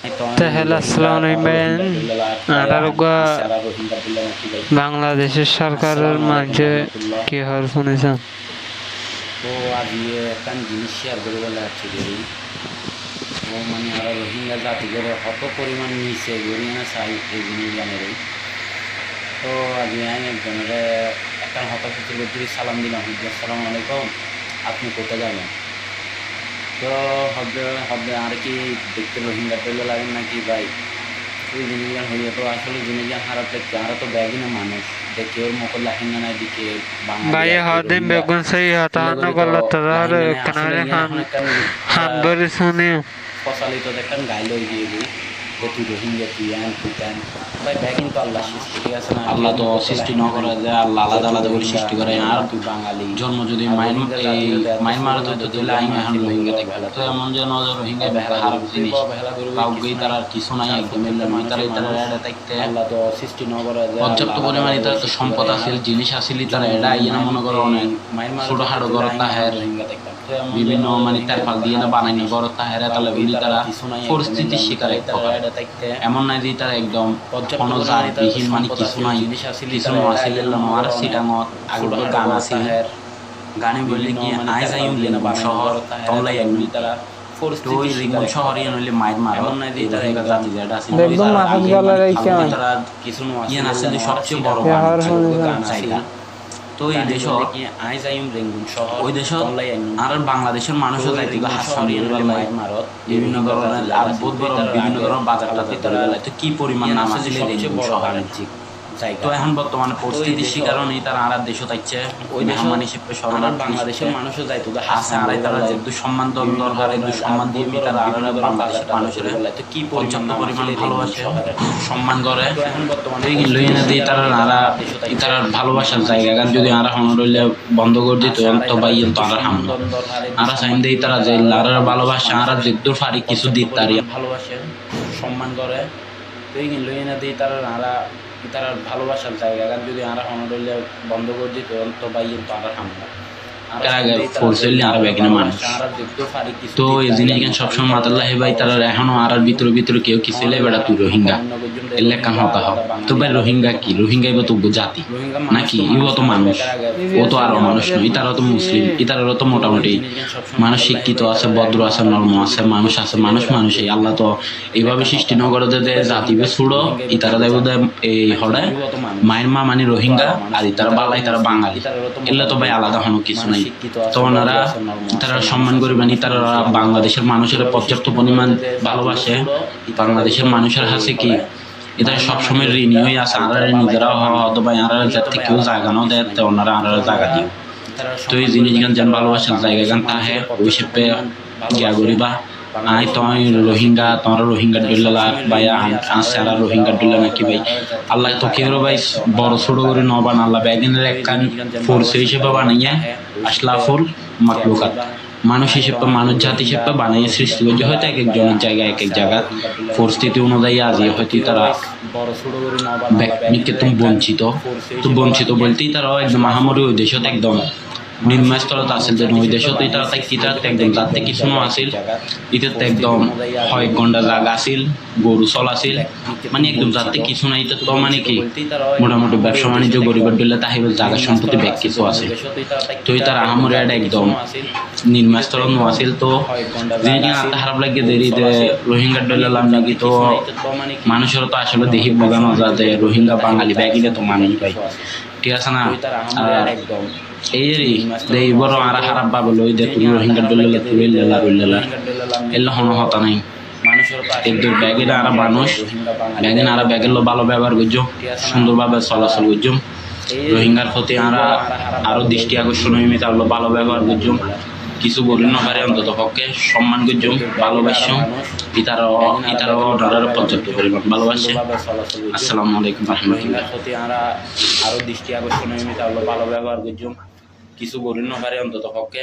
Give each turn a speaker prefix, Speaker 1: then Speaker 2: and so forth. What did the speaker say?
Speaker 1: তাহলে আসসালামু আলাইকুম। আনারুগা বাংলাদেশের সরকারের মাঝে কি হওয়ার শুনেছেন?
Speaker 2: তো আজি একটা জিনিস শেয়ার করে বলে যাচ্ছি যদি ও মানে আর রোহিঙ্গা জাতিদের কত পরিমাণ নিচে গড়িয়ে না চাই এই জিনিস জানের। তো আজি আমি একজনের একটা হতাশিত করতে সালাম দিলাম, আসসালামু আলাইকুম, আপনি কোথায় যাবেন? তো হবে হবে আর কি দেখতে রোহিঙ্গা পেলে লাগেন নাকি ভাই? ওই জিনিসগান হইয়া তো আসলে জিনিসগান খারাপ লাগছে। আমরা তো ব্যাগই না মানুষ দেখে ওর মুখে লাহিঙ্গা নাই দিকে
Speaker 1: ভাই হদিন বেগুন সেই হতাহত করলো তাদের কেনারে হান ধরে শুনে
Speaker 2: প্রচালিত দেখেন গাইল গিয়ে যে তুই রোহিঙ্গা তুই আন তুই আন ভাই ব্যাগ কিন্তু আল্লাহ সৃষ্টি, ঠিক আছে না?
Speaker 3: আল্লাহ তো সৃষ্টি ন করে যে আল্লাহ আলাদা আলাদা করে সৃষ্টি করে। আর
Speaker 2: তুই বাঙালি
Speaker 3: জন্ম যদি মায়ানমার তো দিলে আমি এখন রোহিঙ্গা দেখবে তো এমন যেন রোহিঙ্গা খারাপ জিনিস কাউকেই তার আর কিছু নাই একদম তারা এটা থাকতে
Speaker 2: আল্লাহ তো সৃষ্টি ন করে
Speaker 3: পর্যাপ্ত পরিমাণে তার তো সম্পদ আছে জিনিস আসলে তারা এটা ইয়ে না মনে করো অনেক ছোটখাটো ঘর তাহের বিভিন্ন মানে তেরপাল দিয়ে না বানাইনি ঘর তাহের তাহলে তারা পরিস্থিতির শিকার এমন নাই যে তারা একদম কোনো জাতবিহীন মানে কিছু নাই কিছু আসিল আর সিটাঙত আগের গান আছে গানে বললে কি আই যাই শহর তলাই একদম তারা শহরে নইলে মায়ানমার রোহিঙ্গা জাতি যেটা আছে তারা কিছু ইয়ে আসলে সবচেয়ে বড় গান চাইতা। তো এই দেশ ওই দেশ আর বাংলাদেশের মানুষও যাইতে বিভিন্ন ধরনের বিভিন্ন ধরনের বাজার তো কি পরিমাণ নাম আছে তো এখন বর্তমানে পরিস্থিতির শিকারও নেই তারা আর দেশও থাকছে ওই মেহমান হিসেবে
Speaker 2: বাংলাদেশের মানুষও যাইতো
Speaker 3: আছে আর তারা যেহেতু সম্মান দরকার একটু সম্মান দিয়ে তারা আর বাংলাদেশের মানুষের
Speaker 2: কি
Speaker 3: পর্যাপ্ত পরিমাণ ভালোবাসে সম্মান করে লইনা দিয়ে তারা তারা ভালোবাসার জায়গা কারণ যদি আর হনরইলে বন্ধ করে দিত তো ভাই তো আর হাম আর চাইন দিয়ে তারা যে আর ভালোবাসা আর যেহেতু ফারি কিছু দিত তার
Speaker 2: ভালোবাসে সম্মান করে তো এই লইনা দিয়ে তারা ভালোবাসার জায়গা কারণ যদি আর হনরইলে বন্ধ করে দিত তো ভাই তো আর হাম
Speaker 3: তো এই জিনিস সবসময় মাতাল্লাহ ভাই তারা এখনো আর ভিতরে ভিতরে কেউ কি ছেলে বেড়া তুই রোহিঙ্গা এলে কান হতা হোক তো ভাই রোহিঙ্গা কি রোহিঙ্গা এবার তো জাতি নাকি ইও তো মানুষ ও তো আরো মানুষ নয় ইতারা তো মুসলিম ইতারারও তো মোটামুটি মানুষ শিক্ষিত আছে ভদ্র আছে নর্ম আছে মানুষ মানুষই আল্লাহ তো এইভাবে সৃষ্টি ন করে যে জাতি বে ছুড়ো ইতারা দেব এই হড়ে মায়ানমার মানে রোহিঙ্গা আর ইতারা বালাই তারা বাঙালি এলে তো ভাই আলাদা হনো কিছু নাই। তো ওনারা তারা সম্মান করবেন তারা বাংলাদেশের মানুষের পর্যাপ্ত পরিমাণ ভালোবাসে বাংলাদেশের মানুষের হাসে কি এটা সবসময় ঋণী হয়ে আছে আর নিজেরা হয়তো বা আর যাতে কেউ জায়গা নাও দেয় তো ওনারা আর জায়গা দিও তো এই জিনিস গান যেন ভালোবাসার জায়গা গান তাহে ওই হিসেবে গিয়া করিবা আই তোমার রোহিঙ্গা তোমার রোহিঙ্গা ডুল্লা ভাই আসছে আর রোহিঙ্গা ডুল্লা নাকি ভাই আল্লাহ তো কেউ ভাই বড় ছোট করে ন বান আল্লাহ ব্যাগিনের একখান ফোর্স হিসেবে বানাইয়া আশলাফুল মাকলুকাত মানুষ হিসেবে মানুষ জাতি হিসেবে বানিয়ে সৃষ্টি করছে হয়তো এক একজনের জায়গায় এক এক জায়গা পরিস্থিতি অনুযায়ী আজই হয়তো তারা ব্যক্তিকে তুমি বঞ্চিত বলতেই তারাও একদম মহামারী ওই দেশত একদম নিম্নস্তরত আছিল যেন ওই দেশত তারা একদম যাতে কিছু আছিল ইতাতে একদম হয় ঘন্টা জায়গা আছিল গরু চল আছিল মানে একদম যাতে কিছু নাই তো মানে কি মোটামুটি ব্যবসা বাণিজ্য গরিবের দিলে তাহিব জায়গা সম্পত্তি ব্যাগ কিছু আছে তো তার আহামরি একদম নিম্নস্তর নো আছিল তো জিনিস আত্মা খারাপ লাগে দেরি যে রোহিঙ্গার ডলালাম নাকি তো মানুষের তো আসলে দেখি বোঝানো যায় যে রোহিঙ্গা বাঙালি ব্যাগিলে তো মানুষ ভাই ঠিক আছে না এই বড় আর খারাপ ভাবে লই দে তুমি রোহিঙ্গা ডলালে তুই লেলা এল্লা হন হতা নাই একদম ব্যাগের আর মানুষ ব্যাগের আর ব্যাগের ভালো ব্যবহার করছো সুন্দরভাবে চলাচল করছো রোহিঙ্গার প্রতি আরো দৃষ্টি আকর্ষণ হয়ে তাহলে ভালো ব্যবহার করছো কিছু বলি না পারে অন্তত পক্ষে সম্মান করছো ভালোবাসছো ইতারাও পর্যাপ্ত পরিমাণ ভালোবাসে। আসসালামু আলাইকুম রহমতুল্লাহ।
Speaker 2: আরো দৃষ্টি আকর্ষণ হয়ে তাহলে ভালো ব্যবহার করছো কিছু বলি না পারে অন্তত পক্ষে।